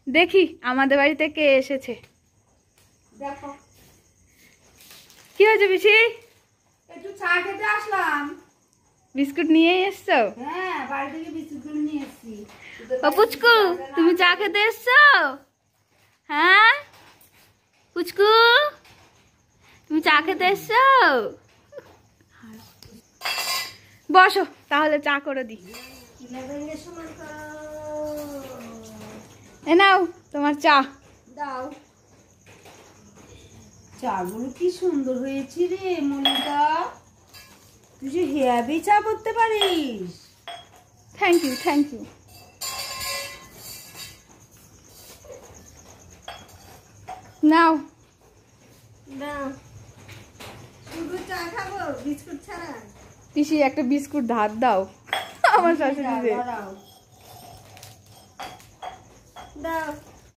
দেখি আমাদের বাড়িতে কে এসেছে। দেখো কি হয়েছে পিসি? একটু চা খেতে আসলাম। বিস্কুট নিয়ে এসছো? হ্যাঁ, বাড়ি থেকে বিস্কুট নিয়ে এসেছি। ও পুচকু, তুমি চা খেতে এসছো? হ্যাঁ পুচকু, তুমি চা খেতে এসছো? বসো তাহলে চা করে দিই। এ নাও তোমার চা। দাও। চাগুলো কি সুন্দর হয়েছে রে মনিকা, তুই যে হেয়াবি চা করতে পারিস। Thank you, thank you. নাও দাও, শুধু চা খাবো বিস্কুট ছাড়া? পিসি একটা বিস্কুট ধার দাও আমার শাশুড়ি। দাও।